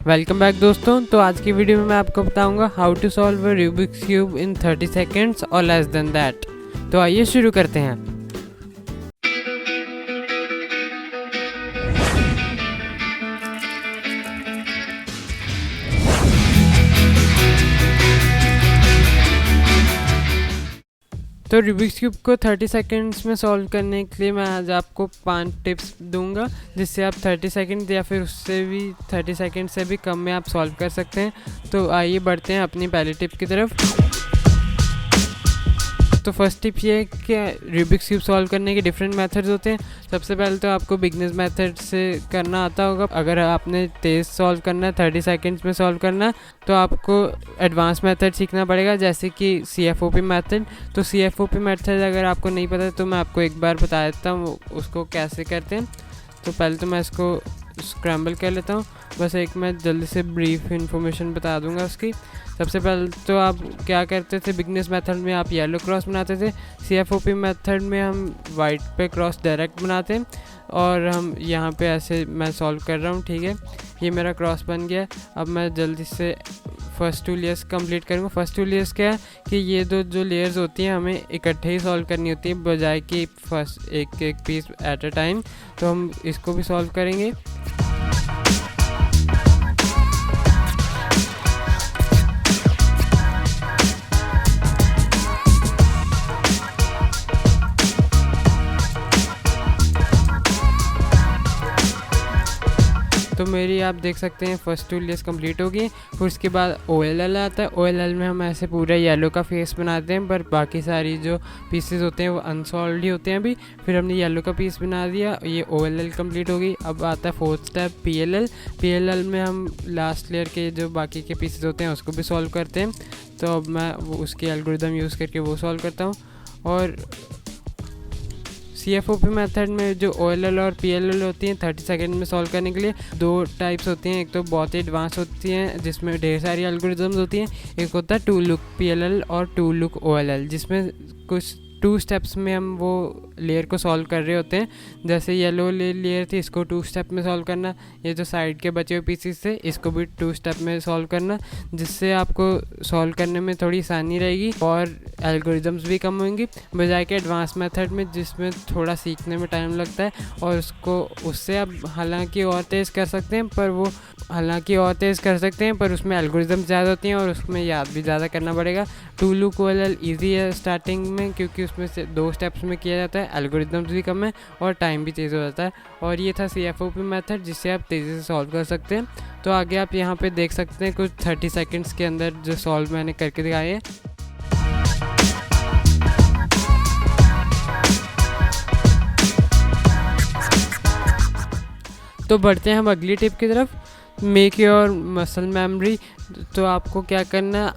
Welcome back दोस्तों। तो आज की वीडियो में मैं आपको बताऊंगा how to solve a Rubik's cube in 30 seconds और लेस देन दैट। तो आइए शुरू करते हैं। तो रूबिक्स क्यूब को 30 सेकेंड्स में सॉल्व करने के लिए मैं आज आपको 5 टिप्स दूंगा, जिससे आप 30 सेकेंड या फिर उससे भी 30 सेकेंड से भी कम में आप सॉल्व कर सकते हैं। तो आइए बढ़ते हैं अपनी पहली टिप की तरफ। तो फर्स्ट टिप ये है कि रूबिक्स क्यूब सॉल्व करने के डिफरेंट मेथड्स होते हैं। सबसे पहले तो आपको बिगनर्स मेथड से करना आता होगा। अगर आपने तेज़ सॉल्व करना है, 30 सेकेंड्स में सॉल्व करना है, तो आपको एडवांस मेथड सीखना पड़ेगा, जैसे कि CFOP मेथड। तो CFOP मेथड अगर आपको नहीं पता तो मैं आपको एक बार बता देता हूँ उसको कैसे करते हैं। तो पहले तो मैं इसको स्क्रैम्बल कर लेता हूँ, बस एक मैं जल्दी से ब्रीफ इन्फॉर्मेशन बता दूंगा उसकी। सबसे पहले तो आप क्या करते थे, बिगनर्स मेथड में आप येलो क्रॉस बनाते थे। CFOP मेथड में हम वाइट पे क्रॉस डायरेक्ट बनाते हैं और हम यहाँ पे ऐसे मैं सॉल्व कर रहा हूँ। ठीक है, ये मेरा क्रॉस बन गया। अब मैं जल्दी से फर्स्ट 2 लेयर्स कंप्लीट करूँगा। फर्स्ट 2 लेयर्स क्या है कि ये दो जो लेयर्स होती हैं हमें इकट्ठे ही सॉल्व करनी होती है, बजाय कि फर्स्ट एक पीस एट अ टाइम। तो हम इसको भी सॉल्व करेंगे। तो मेरी आप देख सकते हैं फर्स्ट 2 लेयर्स कंप्लीट हो गई। फिर उसके बाद OLL आता है। OLL में हम ऐसे पूरा येलो का फेस बनाते हैं, पर बाकी सारी जो पीसेस होते हैं वो अनसॉल्व्ड ही होते हैं अभी। फिर हमने येलो का पीस बना दिया, ये OLL कंप्लीट हो गई। अब आता है फोर्थ स्टेप PLL। PLL में हम लास्ट लेयर के जो बाकी के पीसेस होते हैं उसको भी सॉल्व करते हैं। तो अब मैं वो उसकी एल्गोरिदम यूज़ करके वो सॉल्व करता हूँ। और CFOP मेथड में जो OLL और PLL होती हैं 30 सेकेंड में सॉल्व करने के लिए 2 टाइप्स होती हैं। एक तो बहुत ही एडवांस होती हैं जिसमें ढेर सारी एल्गोरिदम्स होती हैं। एक होता है 2 लुक PLL और 2 लुक OLL, जिसमें कुछ 2 स्टेप्स में हम वो लेयर को सॉल्व कर रहे होते हैं। जैसे येलो लेयर थी, इसको 2 स्टेप में सॉल्व करना। ये जो साइड के बचे हुए पीसेस थे इसको भी 2 स्टेप में सॉल्व करना, जिससे आपको सॉल्व करने में थोड़ी आसानी रहेगी और एल्गोरिदम्स भी कम होंगी, बजाय के एडवांस मेथड में जिसमें थोड़ा सीखने में टाइम लगता है। और उससे आप हालांकि और तेज़ कर सकते हैं, पर उसमें एल्गोरिदम ज़्यादा होती हैं और उसमें याद भी ज़्यादा करना पड़ेगा। 2 लुक OLL ईजी है स्टार्टिंग में, क्योंकि उसमें से 2 स्टेप्स में किया जाता है, एल्गोरिदम्स भी कम है और टाइम भी तेज़ हो जाता है। और ये था CFOP मेथड, जिससे आप तेज़ी से सॉल्व कर सकते हैं। तो आगे आप यहाँ पे देख सकते हैं कुछ 30 सेकेंड्स के अंदर जो सॉल्व मैंने करके दिखाए हैं। तो बढ़ते हैं हम अगली टिप की तरफ, मेक योर मसल मेमोरी। तो आपको क्या करना है,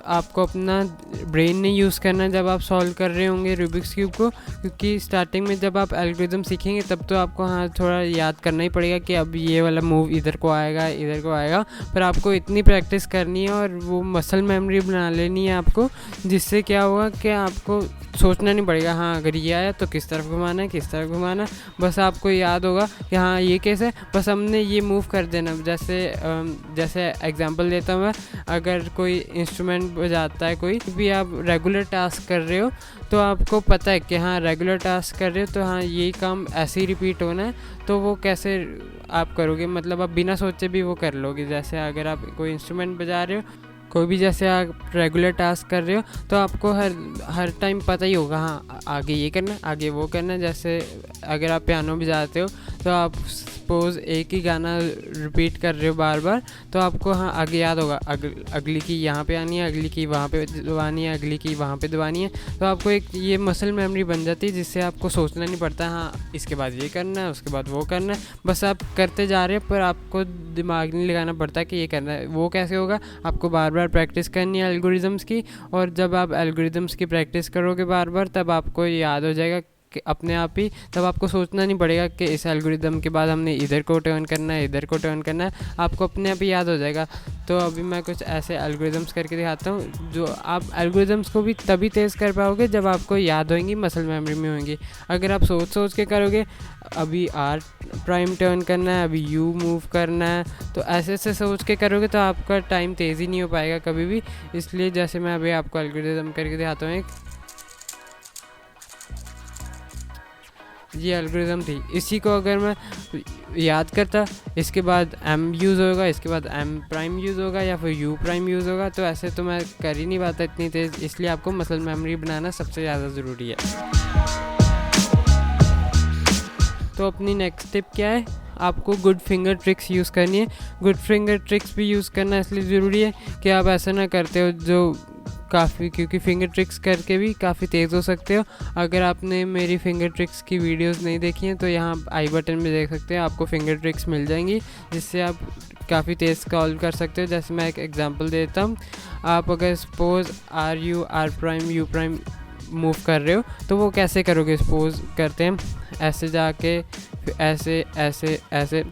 आपको अपना ब्रेन नहीं यूज़ करना है जब आप सॉल्व कर रहे होंगे रूबिक्स क्यूब को, क्योंकि स्टार्टिंग में जब आप एल्गोरिदम सीखेंगे तब तो आपको थोड़ा याद करना ही पड़ेगा कि अब ये वाला मूव इधर को आएगा। पर आपको इतनी प्रैक्टिस करनी है और वो मसल मेमोरी बना लेनी है आपको, जिससे क्या होगा कि आपको सोचना नहीं पड़ेगा हाँ अगर ये आया तो किस तरफ घुमाना है। बस आपको याद होगा कि हाँ ये कैसे, बस हमने ये मूव कर देना। जैसे एग्जांपल देता हूँ मैं, अगर कोई इंस्ट्रूमेंट बजाता है, कोई भी आप रेगुलर टास्क कर रहे हो, तो आपको पता है कि हाँ रेगुलर टास्क कर रहे हो तो हाँ यही काम ऐसे ही रिपीट होना है। तो वो कैसे आप करोगे, मतलब आप बिना सोचे भी वो कर लोगे। जैसे अगर आप कोई इंस्ट्रूमेंट बजा रहे हो, कोई भी जैसे आप रेगुलर टास्क कर रहे हो, तो आपको हर टाइम पता ही होगा हाँ आगे ये करना है, आगे वो करना है। जैसे अगर आप पियानो बजाते हो तो आप सपोज एक ही गाना रिपीट कर रहे हो बार बार, तो आपको हाँ आगे याद होगा अगली की यहाँ पे आनी है, अगली की वहाँ पे दबानी है, अगली की वहाँ पे दबानी है। तो आपको एक ये मसल मेमोरी बन जाती है, जिससे आपको सोचना नहीं पड़ता हाँ इसके बाद ये करना है, उसके बाद वो करना है। बस आप करते जा रहे हैं, पर आपको दिमाग नहीं लगाना पड़ता कि ये करना है। वो कैसे होगा, आपको बार बार प्रैक्टिस करनी है एल्गोरिदम्स की। और जब आप एल्गोरिदम्स की प्रैक्टिस करोगे बार बार, तब आपको याद हो जाएगा कि अपने आप ही, तब आपको सोचना नहीं पड़ेगा कि इस एल्गोरिदम के बाद हमने इधर को टर्न करना है, आपको अपने आप ही याद हो जाएगा। तो अभी मैं कुछ ऐसे एल्गोरिदम्स करके दिखाता हूँ, जो आप एल्गोरिदम्स को भी तभी तेज़ कर पाओगे जब आपको याद होंगी, मसल मेमोरी में होंगी। अगर आप सोच सोच के करोगे, अभी R प्राइम टर्न करना है, अभी U मूव करना है, तो ऐसे ऐसे सोच के करोगे तो आपका टाइम तेज़ी नहीं हो पाएगा कभी भी। इसलिए जैसे मैं अभी आपको एल्गोरिदम करके दिखाता हूँ, एक ये एल्गोरिदम थी, इसी को अगर मैं याद करता, इसके बाद M यूज़ होगा, इसके बाद M प्राइम यूज़ होगा या फिर U प्राइम यूज़ होगा, तो ऐसे तो मैं कर ही नहीं पाता इतनी तेज़। इसलिए आपको मसल मेमोरी बनाना सबसे ज़्यादा ज़रूरी है। तो अपनी नेक्स्ट टिप क्या है, आपको गुड फिंगर ट्रिक्स यूज़ करनी है। गुड फिंगर ट्रिक्स भी यूज़ करना इसलिए ज़रूरी है कि आप ऐसा ना करते हो जो काफ़ी, क्योंकि फिंगर ट्रिक्स करके भी काफ़ी तेज़ हो सकते हो। अगर आपने मेरी फिंगर ट्रिक्स की वीडियोस नहीं देखी हैं तो यहाँ आई बटन में देख सकते हैं, आपको फिंगर ट्रिक्स मिल जाएंगी जिससे आप काफ़ी तेज़ सॉल्व कर सकते हो। जैसे मैं एक एग्जांपल देता हूँ, आप अगर suppose R prime U prime move कर रहे हो तो वो कैसे करोगे। सपोज़ करते हैं ऐसे जाके, फिर ऐसे ऐसे ऐसे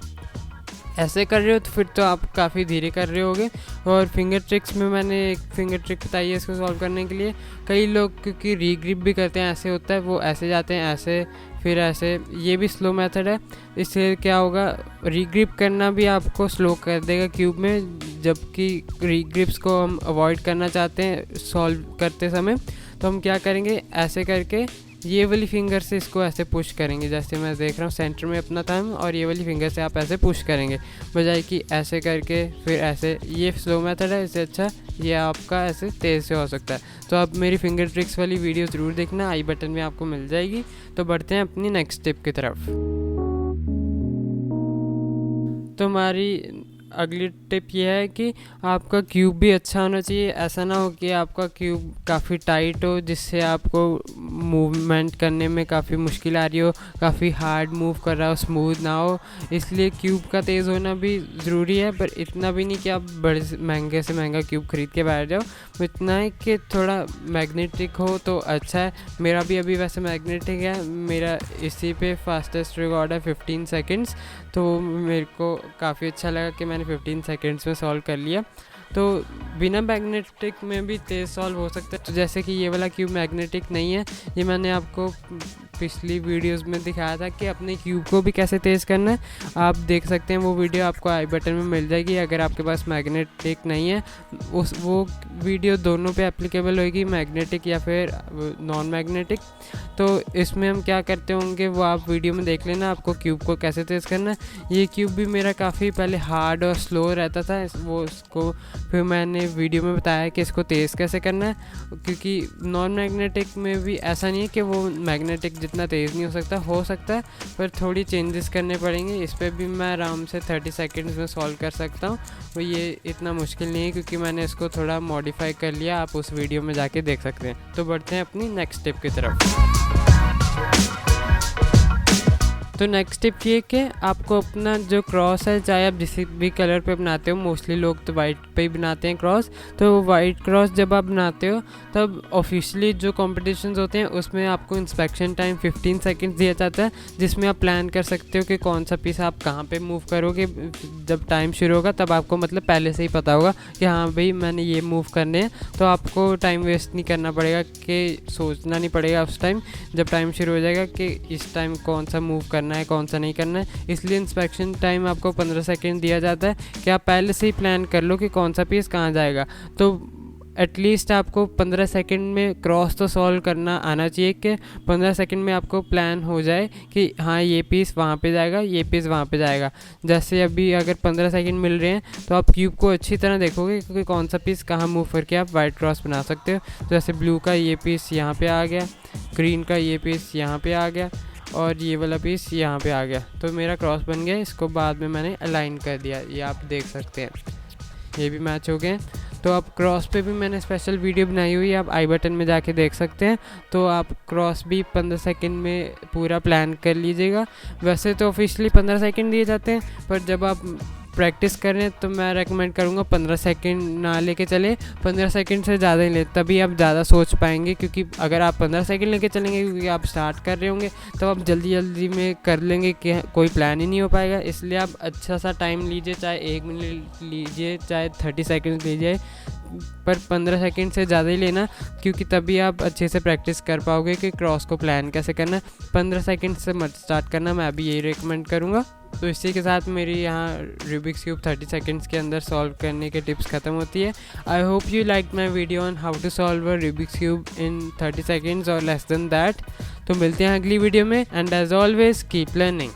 ऐसे कर रहे हो तो फिर तो आप काफ़ी धीरे कर रहे होगे। और फिंगर ट्रिक्स में मैंने एक फिंगर ट्रिक बताई है इसको सॉल्व करने के लिए। कई लोग क्योंकि रीग्रिप भी करते हैं, ऐसे होता है, वो ऐसे जाते हैं ऐसे फिर ऐसे, ये भी स्लो मेथड है। इससे क्या होगा, रीग्रिप करना भी आपको स्लो कर देगा क्यूब में, जबकि रीग्रिप्स को हम अवॉइड करना चाहते हैं सॉल्व करते समय। तो हम क्या करेंगे, ऐसे करके ये वाली फिंगर से इसको ऐसे पुश करेंगे, जैसे मैं देख रहा हूँ सेंटर में अपना थंब, और ये वाली फिंगर से आप ऐसे पुश करेंगे, बजाय कि ऐसे करके फिर ऐसे। ये स्लो मेथड है, इससे अच्छा ये आपका ऐसे तेज़ से हो सकता है। तो आप मेरी फिंगर ट्रिक्स वाली वीडियो ज़रूर देखना, आई बटन में आपको मिल जाएगी। तो बढ़ते हैं अपनी नेक्स्ट टिप की तरफ। तो हमारी अगली टिप ये है कि आपका क्यूब भी अच्छा होना चाहिए। ऐसा ना हो कि आपका क्यूब काफ़ी टाइट हो जिससे आपको मूवमेंट करने में काफ़ी मुश्किल आ रही हो, काफ़ी हार्ड मूव कर रहा हो, स्मूथ ना हो। इसलिए क्यूब का तेज़ होना भी ज़रूरी है, पर इतना भी नहीं कि आप बड़े महंगे से महंगा क्यूब ख़रीद के बैठ जाओ। इतना है कि थोड़ा मैग्नेटिक हो तो अच्छा है। मेरा भी अभी वैसे मैग्नेटिक है, मेरा इसी पे फास्टेस्ट रिकॉर्ड है 15 सेकेंड्स। तो मेरे को काफ़ी अच्छा लगा कि मैंने 15 सेकेंड्स में सॉल्व कर लिया। तो बिना मैग्नेटिक में भी तेज़ सॉल्व हो सकता है। तो जैसे कि ये वाला क्यूब मैग्नेटिक नहीं है, ये मैंने आपको पिछली वीडियोस में दिखाया था कि अपने क्यूब को भी कैसे तेज़ करना है। आप देख सकते हैं, वो वीडियो आपको आई बटन में मिल जाएगी। अगर आपके पास मैग्नेटिक नहीं है, वो वीडियो दोनों पे एप्लीकेबल होगी, मैग्नेटिक या फिर नॉन मैग्नेटिक। तो इसमें हम क्या करते होंगे वो आप वीडियो में देख लेना, आपको क्यूब को कैसे तेज़ करना है। ये क्यूब भी मेरा काफ़ी पहले हार्ड और स्लो रहता था, वो उसको फिर मैंने वीडियो में बताया कि इसको तेज़ कैसे करना है। क्योंकि नॉन मैग्नेटिक में भी ऐसा नहीं है कि वो मैग्नेटिक जितना तेज़ नहीं हो सकता है, पर थोड़ी चेंजेस करने पड़ेंगे। इस पर भी मैं आराम से 30 सेकंड्स में सॉल्व कर सकता हूँ। तो ये इतना मुश्किल नहीं है क्योंकि मैंने इसको थोड़ा मॉडिफाई कर लिया, आप उस वीडियो में जाके देख सकते हैं। तो बढ़ते हैं अपनी नेक्स्ट टिप की तरफ। तो नेक्स्ट टिप ये कि आपको अपना जो क्रॉस है, चाहे आप जिस भी कलर पे बनाते हो, मोस्टली लोग तो वाइट पे ही बनाते हैं क्रॉस। तो वाइट क्रॉस जब आप बनाते हो तब ऑफिशियली जो कॉम्पिटिशन्स होते हैं उसमें आपको इंस्पेक्शन टाइम 15 सेकंड्स दिया जाता है, जिसमें आप प्लान कर सकते हो कि कौन सा पीस आप कहाँ पे मूव करोगे। जब टाइम शुरू होगा तब आपको मतलब पहले से ही पता होगा कि हाँ भाई मैंने ये मूव करने हैं। तो आपको टाइम वेस्ट नहीं करना पड़ेगा, कि सोचना नहीं पड़ेगा उस टाइम जब टाइम शुरू हो जाएगा कि इस टाइम कौन सा मूव करना है, कौन सा नहीं करना है। इसलिए इंस्पेक्शन टाइम आपको 15 सेकंड दिया जाता है कि आप पहले से ही प्लान कर लो कि कौन सा पीस कहाँ जाएगा। तो एटलीस्ट आपको 15 सेकंड में क्रॉस तो सॉल्व करना आना चाहिए, कि 15 सेकंड में आपको प्लान हो जाए कि हाँ ये पीस वहाँ पे जाएगा, ये पीस वहाँ पे जाएगा। जैसे अभी अगर 15 सेकंड मिल रहे हैं तो आप क्यूब को अच्छी तरह देखोगे क्योंकि कौन सा पीस कहाँ मूव करके आप वाइट क्रॉस बना सकते हो। तो जैसे ब्लू का ये पीस यहाँ पे आ गया, ग्रीन का ये पीस यहाँ पे आ गया, और ये वाला पीस यहाँ पे आ गया। तो मेरा क्रॉस बन गया। इसको बाद में मैंने अलाइन कर दिया, ये आप देख सकते हैं, ये भी मैच हो गए। तो आप क्रॉस पे भी मैंने स्पेशल वीडियो बनाई हुई है, आप आई बटन में जाके देख सकते हैं। तो आप क्रॉस भी 15 सेकंड में पूरा प्लान कर लीजिएगा। वैसे तो ऑफिशियली 15 सेकंड दिए जाते हैं, पर जब आप प्रैक्टिस करें तो मैं रेकमेंड करूँगा 15 सेकंड ना लेके चलें, 15 सेकंड से ज़्यादा ही ले, तभी आप ज़्यादा सोच पाएंगे। क्योंकि अगर आप 15 सेकंड लेके चलेंगे, क्योंकि आप स्टार्ट कर रहे होंगे, तब आप जल्दी जल्दी में कर लेंगे कि कोई प्लान ही नहीं हो पाएगा। इसलिए आप अच्छा सा टाइम लीजिए, चाहे 1 मिनट लीजिए, चाहे 30 सेकंड लीजिए, पर 15 सेकंड से ज़्यादा ही लेना, क्योंकि तभी आप अच्छे से प्रैक्टिस कर पाओगे कि क्रॉस को प्लान कैसे करना। 15 सेकंड से मत स्टार्ट करना, मैं अभी यही रिकमेंड करूँगा। तो इसी के साथ मेरी यहाँ रूबिक्स क्यूब 30 सेकंड्स के अंदर सॉल्व करने के टिप्स ख़त्म होती है। I hope you like my video on how to solve a Rubik's cube in 30 seconds और लेस देन दैट। तो मिलते हैं अगली वीडियो में, and as always keep learning.